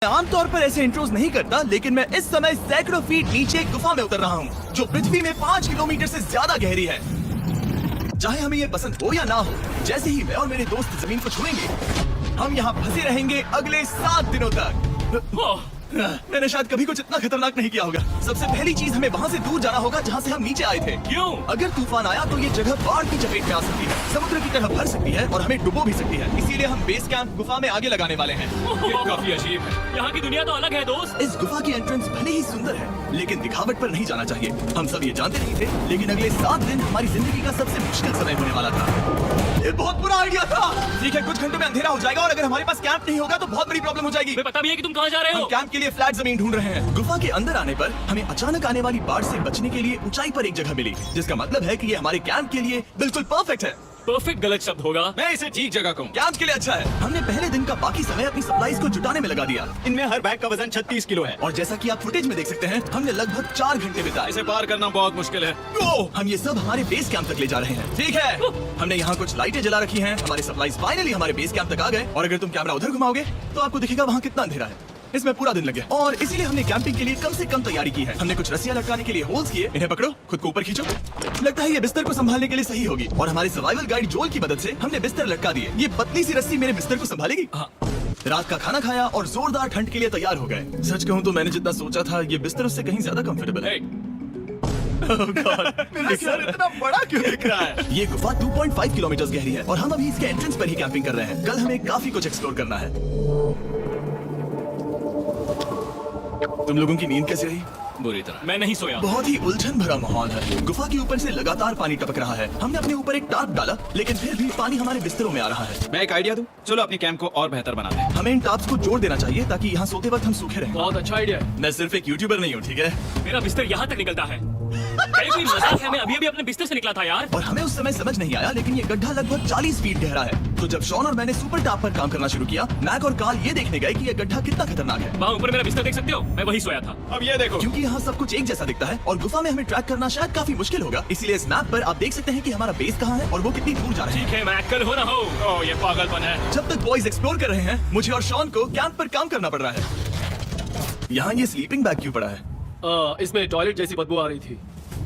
आमतौर पर ऐसे इंट्रोज नहीं करता, लेकिन मैं इस समय सैकड़ों फीट नीचे एक गुफा में उतर रहा हूँ जो पृथ्वी में 5 किलोमीटर से ज्यादा गहरी है। चाहे हमें ये पसंद हो या ना हो, जैसे ही मैं और मेरे दोस्त जमीन को छुएंगे, हम यहाँ फंसे रहेंगे अगले 7 दिनों तक। मैंने शायद कभी कुछ इतना खतरनाक नहीं किया होगा। सबसे पहली चीज, हमें वहाँ से दूर जाना होगा जहाँ से हम नीचे आए थे। क्यों? अगर तूफान आया तो ये जगह बाढ़ की चपेट में आ सकती है, समुद्र की तरह भर सकती है और हमें डुबो भी सकती है। इसीलिए हम बेस कैंप गुफा में आगे लगाने वाले हैं। ये काफी अजीब है। यहाँ की दुनिया तो अलग है दोस्त। इस गुफा की एंट्रेंस भले ही सुंदर है, लेकिन दिखावट पर नहीं जाना चाहिए। हम सब ये जानते नहीं थे, लेकिन अगले 7 दिन हमारी जिंदगी का सबसे मुश्किल समय होने वाला था। ये बहुत बुरा आइडिया था। ठीक है, कुछ घंटों में अंधेरा हो जाएगा और अगर हमारे पास कैंप नहीं होगा तो बहुत बड़ी प्रॉब्लम हो जाएगी। तुम्हें पता भी है कि तुम कहाँ जा रहे हम हो? कैंप के लिए फ्लैट जमीन ढूंढ रहे हैं। गुफा के अंदर आने पर हमें अचानक आने वाली बाढ़ से बचने के लिए ऊंचाई पर एक जगह मिली, जिसका मतलब है कि ये हमारे कैंप के लिए बिल्कुल परफेक्ट है। परफेक्ट गलत शब्द होगा। मैं इसे ठीक जगह कहूँ। कैंप के लिए अच्छा है। हमने पहले दिन का बाकी समय अपनी सप्लाईज को जुटाने में लगा दिया। इनमें हर बैग का वजन 36 किलो है। और जैसा कि आप फुटेज में देख सकते हैं, हमने लगभग 4 घंटे बिताए। इसे पार करना बहुत मुश्किल है। हम ये सब हमारे बेस कैंप तक ले जा रहे हैं। ठीक है, हमने यहाँ कुछ लाइटें जला रखी हैं। हमारे सप्लाईज फाइनली हमारे बेस कैंप तक आ गए और अगर तुम कैमरा उधर घुमाओगे तो आपको दिखेगा वहाँ कितना अंधेरा है। इसमें पूरा दिन लग गया और इसीलिए हमने कैंपिंग के लिए कम से कम तैयारी की है। हमने कुछ रस्सियां लटकाने के लिए होल्स किए। इन्हें पकड़ो, खुद को ऊपर खींचो। लगता है ये बिस्तर को संभालने के लिए सही होगी। और हमारे सर्वाइवल गाइड जोल की मदद से हमने बिस्तर लटका दिए। ये पतली सी रस्सी मेरे बिस्तर को संभालेगी। रात का खाना खाया और जोरदार ठंड के लिए तैयार हो गए। सच कहूँ तो मैंने जितना सोचा था, ये बिस्तर उससे कहीं ज्यादा कंफर्टेबल है। Oh God, मेरा सर इतना बड़ा क्यों दिख रहा है? ये गुफा 2.5 किलोमीटर गहरी है और हम अभी इसके एंट्रेंस पर ही कैंपिंग कर रहे हैं। कल हमें काफी कुछ एक्सप्लोर करना है। तुम लोगों की नींद कैसी रही? बुरी तरह। मैं नहीं सोया। बहुत ही उलझन भरा माहौल है। गुफा के ऊपर से लगातार पानी टपक रहा है। हमने अपने ऊपर एक टार्प डाला, लेकिन फिर भी पानी हमारे बिस्तरों में आ रहा है। मैं एक आइडिया दूं? चलो अपने कैंप को और बेहतर बनाते हैं। हमें इन टार्प्स को जोड़ देना चाहिए ताकि यहाँ सोते वक्त हम सूखे रहें। बहुत अच्छा आइडिया है। मैं सिर्फ एक यूट्यूबर नहीं हूँ, ठीक है? मेरा बिस्तर यहाँ तक निकलता है। अरे कोई मजाक है? मैं अभी अपने बिस्तर से निकला था यार। और हमें उस समय समझ नहीं आया, लेकिन ये गड्ढा लगभग 40 फीट गहरा है। तो जब शॉन और मैंने सुपर टाप पर काम करना शुरू किया, मैक और कार्ल ये देखने गए कि ये गड्ढा कितना खतरनाक है। वहाँ ऊपर मेरा बिस्तर देख सकते हो? मैं वही सोया था। अब ये देखो, क्योंकि यहाँ सब कुछ एक जैसा दिखता है और गुफा में हमें ट्रैक करना शायद काफी मुश्किल होगा। इसीलिए इस मैप पर आप देख सकते हैं कि हमारा बेस कहाँ है और वो कितनी दूर जा रहे हैं। ठीक है, मैं कल हो ना हो। ओह, ये पागलपन है। जब तक बॉयज एक्सप्लोर कर रहे हैं, मुझे और शॉन को कैंप पर काम करना पड़ रहा है। यहाँ ये स्लीपिंग बैग क्यों पड़ा है? इसमें टॉयलेट जैसी बदबू आ रही थी।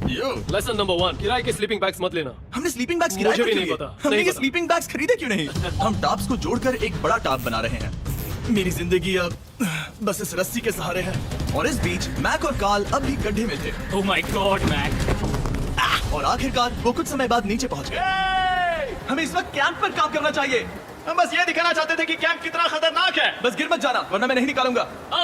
लेसन नंबर 1, किराए के स्लीपिंग बैग्स मत लेना। हमने स्लीपिंग बैग्स किराए मुझे पर भी क्यों नहीं लिए? पता, हमने नहीं ये पता। स्लीपिंग बैग्स खरीदे क्यों नहीं? हम टाप्स को जोड़कर एक बड़ा टाप बना रहे हैं। मेरी जिंदगी अब बस इस रस्सी के सहारे है। और इस बीच मैक और कार्ल अब भी गड्ढे में थे। Oh my God Mac. और आखिरकार वो कुछ समय बाद नीचे पहुंच गए। हमें इस वक्त कैंप पर काम करना चाहिए। हम बस ये दिखाना चाहते थे कि कैंप कितना खतरनाक है। बस गिर मत जाना, वरना मैं नहीं निकालूंगा।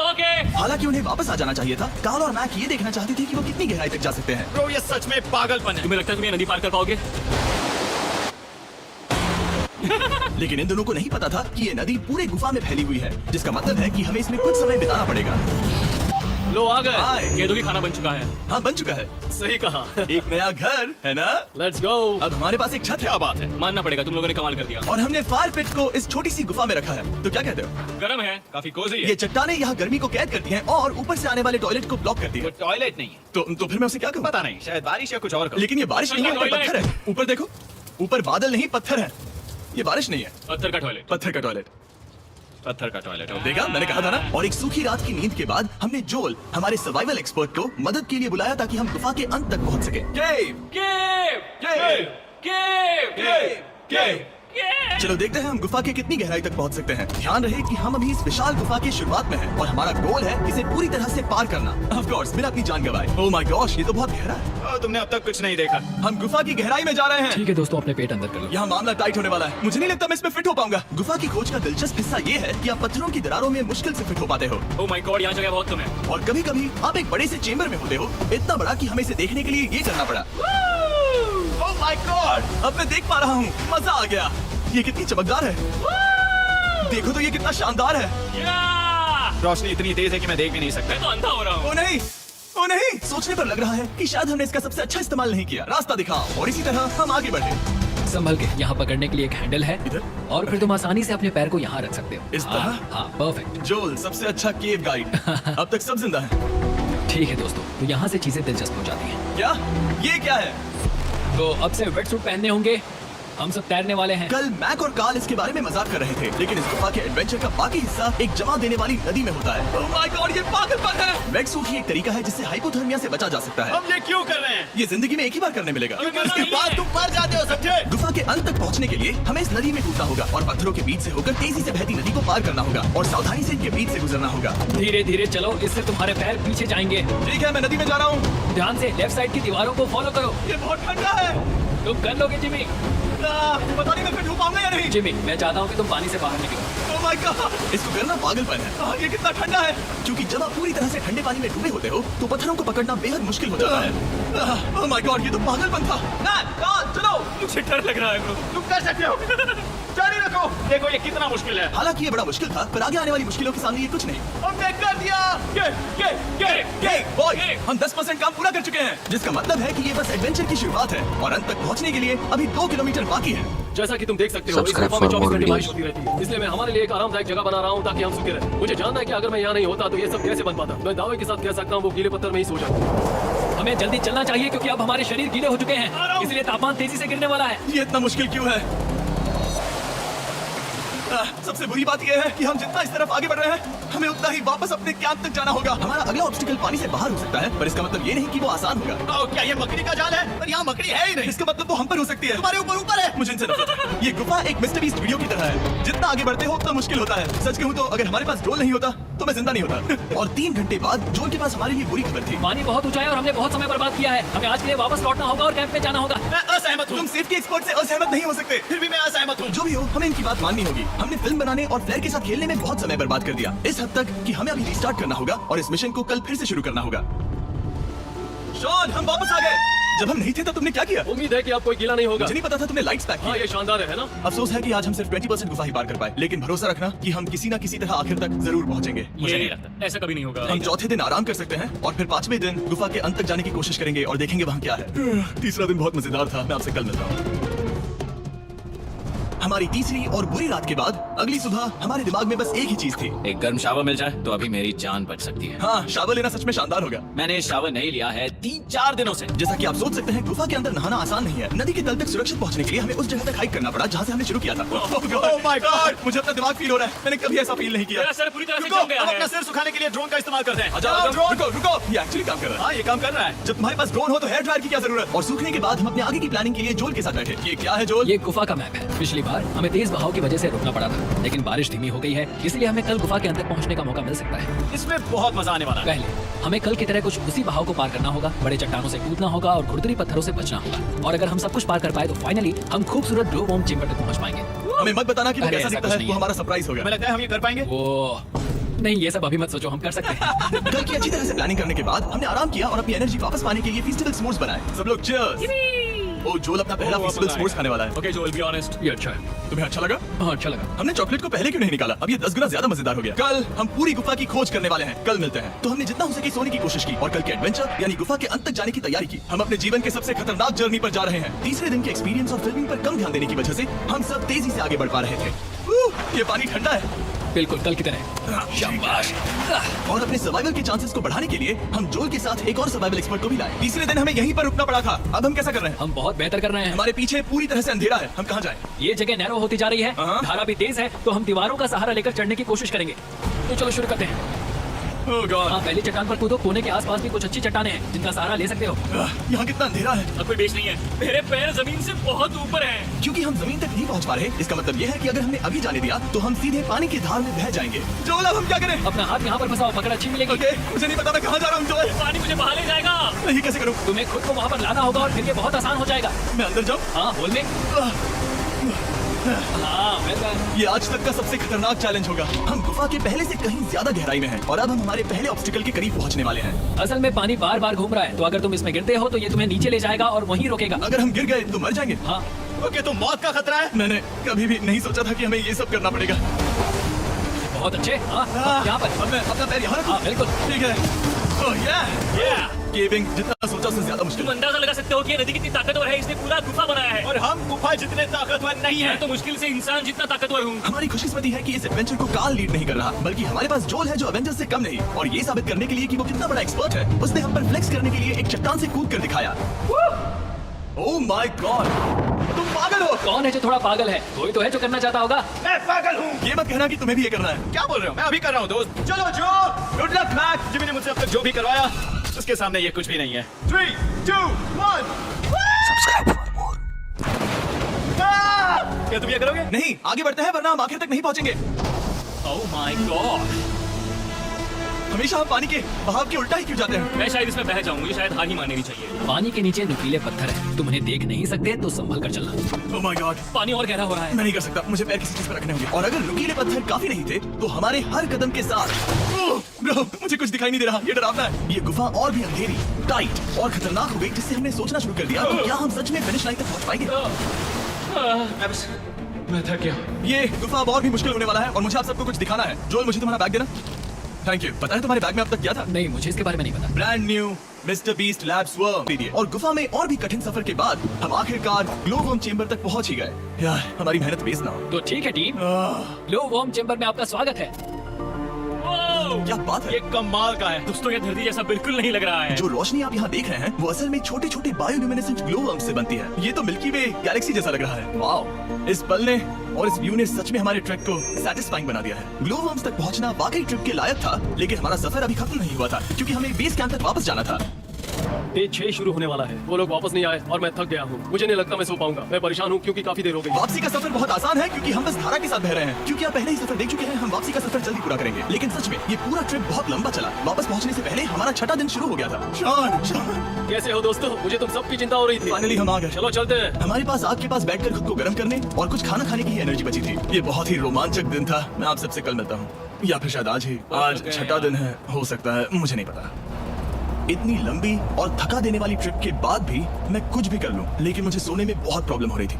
ओके। हालांकि उन्हें वापस आ जाना चाहिए था। कार्ल और मैक ये देखना चाहते थे कि वो कितनी गहराई तक जा सकते हैं। ब्रो, ये सच में पागलपन है। तुम्हें लगता है तुम ये नदी पार कर पाओगे? लेकिन इन दोनों को नहीं पता था कि ये नदी पूरे गुफा में फैली हुई है, जिसका मतलब है कि हमें इसमें कुछ समय बिताना पड़ेगा। लो आ गए। हाय। गेंदों की खाना बन चुका है। हाँ, बन चुका है। सही कहा। एक नया घर है ना? Let's go. अब हमारे पास एक छत है। क्या बात है। मानना पड़ेगा, तुम लोगों ने कमाल कर दिया। और हमने फायर पिट को इस छोटी सी गुफा में रखा है। तो क्या कहते हो? गर्म है। काफी कोजी ये है। चट्टानें यहाँ गर्मी को कैद करती हैं और ऊपर से आने वाले टॉयलेट को ब्लॉक करती वो है। टॉयलेट नहीं है। तो फिर मैं उसे क्या कहूँ? पता नहीं, शायद बारिश या कुछ और कहो। लेकिन ये बारिश नहीं है, ऊपर पत्थर है। ऊपर देखो, ऊपर बादल नहीं पत्थर है। ये बारिश नहीं है, पत्थर का टॉयलेट। पत्थर का टॉयलेट। पत्थर का टॉयलेट हो। देखा, मैंने कहा था ना। और एक सूखी रात की नींद के बाद हमने जोल, हमारे सर्वाइवल एक्सपर्ट को मदद के लिए बुलाया ताकि हम गुफा के अंत तक पहुंच सके। केव केव केव केव। चलो देखते हैं हम गुफा के कितनी गहराई तक पहुंच सकते हैं। ध्यान रहे कि हम अभी इस विशाल गुफा की शुरुआत में हैं और हमारा गोल है इसे पूरी तरह से पार करना। ऑफ कोर्स, बिना अपनी जान गंवाए। ओह माय गॉश, ये तो बहुत गहरा है। तुमने अब तक कुछ नहीं देखा। हम गुफा की गहराई में जा रहे हैं। ठीक है दोस्तों, अपने पेट अंदर कर लो। यहाँ मामला टाइट होने वाला है। मुझे नहीं लगता मैं इसमें फिट हो पाऊंगा। गुफा की खोज का दिलचस्प हिस्सा ये है कि आप पत्थरों की दरारों में मुश्किल से फिट हो पाते हो। ओह माय गॉड, यहाँ जगह बहुत कम है। और कभी कभी आप एक बड़े से चेम्बर में होते हो, इतना बड़ा कि हमें इसे देखने के लिए ये करना पड़ा। ओह माय गॉड, अब मैं देख पा रहा हूँ। मजा आ गया। ये कितनी चमकदार है। देखो तो ये कितना शानदार है। रोशनी इतनी तेज है कि मैं देख भी नहीं सकता। मैं तो अंधा हो रहा हूँ। ओ नहीं, ओ नहीं। सोचने पर लग रहा है कि शायद हमने इसका सबसे अच्छा इस्तेमाल नहीं किया। रास्ता दिखाओ। और इसी तरह हम आगे बढ़े। संभल के, यहाँ पकड़ने के लिए एक हैंडल है इधर? और फिर तुम आसानी से अपने पैर को यहाँ रख सकते हो। इस तरह? हाँ, परफेक्ट। जोल, सबसे अच्छा केव गाइड। अब तक सब जिंदा है। ठीक है दोस्तों, तो यहाँ से चीजें दिलचस्प हो जाती हैं। क्या? ये क्या है? तो अब से वेट सूट पहनने होंगे, हम सब तैरने वाले हैं। कल मैक और कार्ल इसके बारे में मजाक कर रहे थे, लेकिन इस गुफा के एडवेंचर का बाकी हिस्सा एक जमा देने वाली नदी में होता है। ओह माय गॉड, ये पागलपन है। वेट सूट ही एक तरीका है जिससे हाइपोथर्मिया से बचा जा सकता है। हम ये क्यों कर रहे हैं? ये जिंदगी में एक ही बार करने मिलेगा। क्योंकि उसके बाद तुम मर जाते हो, समझे? गुफा के अंत तक पहुंचने के लिए हमें इस नदी में कूदना होगा और पत्थरों के बीच से होकर तेजी से बहती नदी को पार करना होगा और सावधानी से इनके बीच से गुजरना होगा। धीरे धीरे चलो, इससे तुम्हारे पैर पीछे जाएंगे। ठीक है, मैं नदी में जा रहा हूँ। ध्यान से लेफ्ट साइड की दीवारों को फॉलो करो। ये बहुत ठंडा है। तुम कर लोगे जिमी। पता नहीं मैं फिर डूब पाऊंगा या नहीं। जिमी, मैं चाहता हूँ कि तुम पानी से बाहर निकलो। ओह माय गॉड, इसको करना पागलपन है। ये कितना ठंडा है। क्योंकि जब आप पूरी तरह से ठंडे पानी में डूबे होते हो तो पत्थरों को पकड़ना बेहद मुश्किल हो जाता है। ओह माय गॉड, ये तो पागलपन था। ना, चलो। मुझे डर लग रहा है ब्रो। तुम कर सकते हो। जारी रखो। देखो ये कितना मुश्किल है। हालांकि ये बड़ा मुश्किल था, पर आगे आने वाली मुश्किलों के सामने ये कुछ नहीं। हमने कर दिया। बॉय, हम 10% काम पूरा कर चुके हैं, जिसका मतलब है कि ये बस एडवेंचर की शुरुआत है और अंत तक पहुंचने के लिए अभी 2 किलोमीटर बाकी है। जैसा कि तुम देख सकते हो, इस Subscribe गुफा में for 24 more घंटे बारिश videos. होती रहती है। इसलिए मैं हमारे लिए एक आरामदायक जगह बना रहा हूँ ताकि हम सूखे रहें। मुझे जानना है कि अगर मैं यहाँ नहीं होता तो ये सब कैसे बन पाता। मैं दावे के साथ कह सकता हूँ वो गीले पत्थर में ही सो जाता। हमें जल्दी चलना चाहिए क्योंकि अब हमारे शरीर गीले हो चुके हैं, इसलिए तापमान तेजी से गिरने वाला है। ये इतना मुश्किल क्यों है? सबसे बुरी बात यह है कि हम जितना इस तरफ आगे बढ़ रहे हैं हमें उतना ही वापस अपने कैंप तक जाना होगा। हमारा अगला ऑब्स्टिकल पानी से बाहर हो सकता है, पर इसका मतलब ये नहीं कि वो आसान होगा। क्या ये मकड़ी का जाल है? पर यहाँ मकड़ी है ही नहीं। इसका मतलब वो हम पर हो सकती है। तुम्हारे ऊपर है। मुझे इनसे नफरत है। ये गुफा एक मिस्टर बीस्ट वीडियो की तरह है। जितना आगे बढ़ते हो उतना मुश्किल होता है। सच कहूँ तो अगर हमारे पास जोल नहीं होता तो मैं जिंदा नहीं होता। और 3 घंटे बाद जोल के पास हमारे लिए बुरी खबर थी। पानी बहुत ऊंचा है और हमने बहुत समय बर्बाद किया है। हमें आज के लिए वापस लौटना होगा और कैंप में जाना होगा। मैं असहमत हूँ। तुम सेफ्टी एक्सपर्ट से असहमत नहीं हो सकते। फिर भी मैं असहमत हूँ। जो भी हो, हमें इनकी बात माननी होगी। हमने फिल्म बनाने और फ्लेयर के साथ खेलने में बहुत समय बर्बाद कर दिया, इस हद तक कि हमें अभी रिस्टार्ट करना होगा और इस मिशन को कल फिर से शुरू करना होगा। शॉन, हम वापस आ गए। जब हम नहीं थे तब तुमने क्या किया? उम्मीद है कि आप कोई गीला नहीं होगा। मुझे नहीं पता था तुमने लाइट्स पैक हाँ, किए। ये शानदार है ना? अफसोस है कि आज हम सिर्फ 20% गुफा ही पार कर पाए, लेकिन भरोसा रखना कि हम किसी न किसी तरह आखिर तक जरूर पहुंचेंगे। मुझे नहीं लगता, ऐसा कभी नहीं होगा। हम चौथे दिन आराम कर सकते हैं और फिर 5वें दिन गुफा के अंत तक जाने की कोशिश करेंगे और देखेंगे वहाँ क्या है। तीसरा दिन बहुत मजेदार था। मैं आपसे कल मिलता हूँ। हमारी तीसरी और बुरी रात के बाद अगली सुबह हमारे दिमाग में बस एक ही चीज थी। एक गर्म शावर मिल जाए तो अभी मेरी जान बच सकती है। हाँ, शावर लेना सच में शानदार होगा। मैंने शावर नहीं लिया है 3-4 दिनों से। जैसा कि आप सोच सकते हैं, गुफा के अंदर नहाना आसान नहीं है। नदी के तल तक सुरक्षित पहुंचने के लिए हमें उस जगह तक हाइक करना पड़ा जहाँ से हमने शुरू किया था। Oh my God! मुझे अपना दिमाग फील हो रहा है। मैंने कभी ऐसा फील नहीं किया। मेरा सर पूरी तरह से रुको, जम गया हम है। अपना सिर सुखाने के लिए ड्रोन का इस्तेमाल करते हैं। रुको, रुको, ये एक्चुअली काम कर रहा है। हाँ, ये काम कर रहा है। जब तुम्हारे पास ड्रोन हो तो हेयर ड्रायर की क्या जरूरत? और सूखने के बाद हम अपने आगे की प्लानिंग के लिए जोल के साथ बैठे। ये क्या है जोल? ये गुफा का मैप है। पिछली बार हमें तेज बहाव की वजह से रुकना पड़ा था, लेकिन बारिश धीमी हो गई है, इसलिए हमें कल गुफा के अंदर पहुंचने का मौका मिल सकता है। इसमें बहुत मजा आने वाला है। पहले हमें कल की तरह कुछ उसी बहाव को पार करना होगा, बड़े चट्टानों से कूदना होगा और खुरदरी पत्थरों से बचना होगा। और अगर हम सब कुछ पार कर पाए तो फाइनली हम खूबसूरत ब्लू वॉर्म चेंबर तक पहुंच पाएंगे। हमें मत बताना कि वो अरे, कैसा ऐसा दिखता कुछ है। नहीं वो है। हमारा सरप्राइज होगा। हमें लगता है हम ये कर पाएंगे। वो नहीं, ये सब अभी मत सोचो, हम कर सकते हैं। कल की अच्छी तरह से प्लानिंग करने के बाद हमने आराम किया और अपनी एनर्जी वापस पाने के लिए फेस्टिवल स्मोर्स बनाए। सब लोग चीयर्स। ओ, जोल अपना पहला फेस्टिवल स्मोर्स खाने वाला है। ओके जोल, बी ऑनेस्ट। ये अच्छा है। तुम्हें अच्छा लगा? हाँ, अच्छा लगा। हमने चॉकलेट को पहले क्यों नहीं निकाला? अब ये 10 गुना ज्यादा मजेदार हो गया। कल हम पूरी गुफा की खोज करने वाले हैं। कल मिलते हैं। तो हमने जितना हो सके सोने की कोशिश की और कल के एडवेंचर यानी गुफा के अंत तक जाने की तैयारी की। हम अपने जीवन के सबसे खतरनाक जर्नी पर जा रहे हैं। तीसरे दिन के एक्सपीरियंस और फिल्मिंग पर कम ध्यान देने की वजह से हम सब तेजी से आगे बढ़ पा रहे थे। ये पानी ठंडा है। बिल्कुल कल की तरह। शाबाश। और अपने सर्वाइवल के चांसेस को बढ़ाने के लिए हम जोल के साथ एक और सर्वाइवल एक्सपर्ट को भी लाए। तीसरे दिन हमें यहीं पर रुकना पड़ा था। अब हम कैसा कर रहे हैं? हम बहुत बेहतर कर रहे हैं। हमारे पीछे पूरी तरह से अंधेरा है। हम कहाँ जाएं? ये जगह नैरो होती जा रही है, हाँ। धारा भी तेज है, तो हम दीवारों का सहारा लेकर चढ़ने की कोशिश करेंगे। तो चलो शुरू करते हैं। Oh God! हाँ, पहली चट्टान पर कूदो। कोने के आसपास भी कुछ अच्छी चट्टानें हैं जिनका सहारा ले सकते हो। यहाँ कितना अंधेरा है। अब कोई बेच नहीं है। मेरे पैर जमीन से बहुत ऊपर हैं। क्योंकि हम जमीन तक नहीं पहुँच पा रहे, इसका मतलब ये है कि अगर हमने अभी जाने दिया तो हम सीधे पानी की धार में बह जाएंगे। जोल, अब हम क्या करें? अपना हाथ यहाँ पर फंसाओ, पकड़ अच्छी मिलेगी। ओके, मुझे नहीं पता मैं कहाँ जा रहा हूँ। जोल, पानी मुझे बहा ले जाएगा। नहीं, कैसे करूँ? तुम्हें खुद को वहाँ पर लाना होगा और फिर ये बहुत आसान हो जाएगा। मैं अंदर जाऊँ? हाँ, होल में। हाँ, वेलकम। ये आज तक का सबसे खतरनाक चैलेंज होगा। हम गुफा के पहले से कहीं ज्यादा गहराई में हैं और अब हम हमारे पहले ऑब्स्टिकल के करीब पहुंचने वाले हैं। असल में पानी बार बार घूम रहा है, तो अगर तुम इसमें गिरते हो तो ये तुम्हें नीचे ले जाएगा और वहीं रोकेगा। अगर हम गिर गए तो मर जाएंगे। हाँ, ओके, तो मौत का खतरा है। मैंने कभी भी नहीं सोचा था कि हमें ये सब करना पड़ेगा। बहुत अच्छे। हाँ, यहाँ पर। अब मैं अपना पैर यहाँ रखूं? हाँ, बिल्कुल। ठीक है। ओह yeah! केविंग जितना सोचा उससे ज्यादा मुश्किल तुम है। अंदाजा लगा सकते हो कि ये नदी कितनी ताकतवर है। इसने पूरा गुफा बनाया है। और हम गुफा जितने ताकतवर नहीं मैं है। तो मुश्किल से इंसान जितना ताकतवर हूँ। हमारी खुशकिस्मती है कि इस एडवेंचर को कार्ल लीड नहीं कर रहा, बल्कि हमारे पास जोल है जो एवेंजर्स से कम नहीं। और ये साबित करने के लिए कि वो कितना बड़ा एक्सपर्ट है, उसने हम पर फ्लेक्स करने के लिए एक चट्टान से कूद कर दिखाया। ओह माय गॉड, तुम पागल हो। कौन है जो थोड़ा पागल है? कोई तो है जो करना चाहता होगा। मैं पागल हूँ। ये मत कहना कि तुम्हें भी ये करना है। क्या बोल रहे हो? मैं अभी कर रहा हूँ दोस्त। चलो जो, गुड लक मैक। जिमी ने मुझसे अब तक जो भी करवाया उसके सामने ये कुछ भी नहीं है। 3, 2, 1। क्या तुम ये करोगे? नहीं, आगे बढ़ते हैं वरना हम आखिर तक नहीं पहुंचेंगे। ओह माय गॉड, हमेशा हम पानी के बहाव के उल्टा ही क्यों जाते हैं? मैं शायद इसमें बह जाऊं, मुझे शायद हार ही माननी चाहिए। पानी के नीचे नुकीले पत्थर है, तुम उन्हें देख नहीं सकते तो संभल कर चलना। ओह माय गॉड, पानी और गहरा हो रहा है। मैं नहीं कर सकता, मुझे पैर किसी चीज पर रखने होंगे। और अगर नुकीले पत्थर काफी नहीं थे तो हमारे हर कदम के साथ ब्रो, मुझे कुछ दिखाई नहीं दे रहा, ये डरावना है। ये गुफा और भी अंधेरी, टाइट और खतरनाक हो गई जिससे हमने सोचना शुरू कर दिया कि क्या हम सच में फिनिश लाइन तक पहुंच पाएंगे। मैं थक गया। ये गुफा अब और भी मुश्किल होने वाला है और मुझे आप सबको कुछ दिखाना है। जोल, मुझे तुम्हारा बैग देना। Thank you. पता है तुम्हारे बैग में अब तक क्या था? नहीं, मुझे इसके बारे में नहीं पता। Brand new mister beast labs worm. और गुफा में और भी कठिन सफर के बाद हम आखिरकार ग्लो वर्म चेंबर तक पहुंच ही गए। यार, हमारी मेहनत वेस्ट ना हो। तो ठीक है टीम, आह, ग्लो वर्म चेंबर में आपका स्वागत है। ओह, क्या बात है। ये कमाल का है। दोस्तों ये धरती जैसा बिल्कुल नहीं लग रहा है। जो रोशनी आप यहाँ देख रहे हैं वो असल में छोटे छोटे बायोल्यूमिनेसेंट ग्लो वर्म से बनती है। ये तो मिल्की वे गैलेक्सी जैसा लग रहा है। वाओ, इस पल ने और इस व्यू ने सच में हमारे ट्रैक को सैटिस्फाइंग बना दिया है। ग्लो वर्म्स तक पहुंचना वाकई ट्रिप के लायक था, लेकिन हमारा सफर अभी खत्म नहीं हुआ था क्योंकि हमें बेस कैंप तक वापस जाना था। डे 6 शुरू होने वाला है। वो लोग वापस नहीं आए और मैं थक गया हूँ। मुझे नहीं लगता मैं सो पाऊंगा। मैं परेशान हूँ क्योंकि काफी देर हो गई। वापसी का सफर बहुत आसान है क्योंकि हम बस धारा के साथ बह रहे हैं। क्योंकि आप पहले ही सफर देख चुके हैं, हम वापसी का सफर जल्दी पूरा करेंगे। लेकिन सच में ये पूरा ट्रिप बहुत लंबा चला। वापस पहुंचने से पहले हमारा 6वां दिन शुरू हो गया था। शान, कैसे हो दोस्तों? मुझे तुम सबकी चिंता हो रही थी। फाइनली हम आ गए। चलो चलते हैं। हमारे पास आग के पास बैठकर खुद को गर्म करने और कुछ खाना खाने की ही एनर्जी बची थी। ये बहुत ही रोमांचक दिन था। मैं आप सबसे कल मिलता हूँ, या फिर शायद आज ही। आज 6वां दिन है, हो सकता है, मुझे नहीं पता। इतनी लंबी और थका देने वाली ट्रिप के बाद भी मैं कुछ भी कर लूं, लेकिन मुझे सोने में बहुत प्रॉब्लम हो रही थी।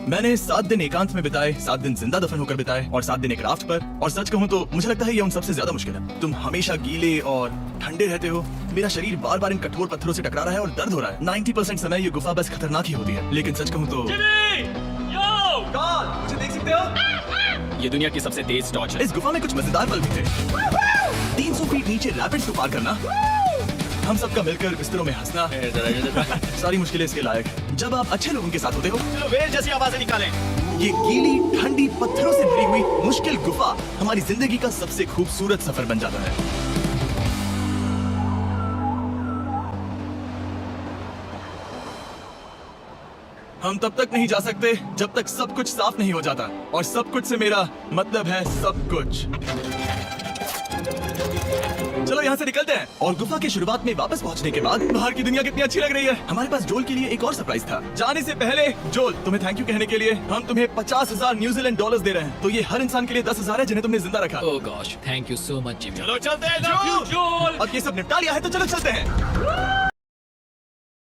मैंने 7 दिन एकांत में बिताए, 7 दिन जिंदा दफन होकर बिताए और 7 दिन एक राफ्ट पर। और सच कहूं तो मुझे लगता है ये उन सबसे ज्यादा मुश्किल है। तुम हमेशा गीले और ठंडे रहते हो। मेरा शरीर बार बार इन कठोर पत्थरों से टकरा रहा है और दर्द हो रहा है। 90% समय ये गुफा बस खतरनाक ही होती है। लेकिन सच कहूं तो मुझे देख सकते हो, ये दुनिया की सबसे तेज टॉर्च है। इस गुफा में कुछ मजेदार पल भी थे। 300 फीट नीचे रैपिड्स को पार करना, हम सबका मिलकर बिस्तरों में हंसना, सारी मुश्किलें इसके लायक हैं। जब आप अच्छे लोगों के साथ होते हो। चलो वेल जैसी आवाजें निकालें। ये गीली ठंडी पत्थरों से भरी हुई मुश्किल गुफा हमारी जिंदगी का सबसे खूबसूरत सफर बन जाता है। हम तब तक नहीं जा सकते जब तक सब कुछ साफ नहीं हो जाता। और सब कुछ से मेरा मतलब है सब कुछ। चलो यहाँ से निकलते हैं। और गुफा के शुरुआत में वापस पहुँचने के बाद बाहर की दुनिया कितनी अच्छी लग रही है। हमारे पास जोल के लिए एक और सरप्राइज था। जाने से पहले जोल, तुम्हें थैंक यू कहने के लिए हम तुम्हें 50,000 न्यूजीलैंड डॉलर्स दे रहे हैं। तो ये हर इंसान के लिए 10,000 है जिन्हें तुमने जिंदा रखा। Oh gosh, thank you so much Jimmy. चलो चलते हैं जो। जोल। अब ये सब निपटा लिया है तो चलो चलते हैं।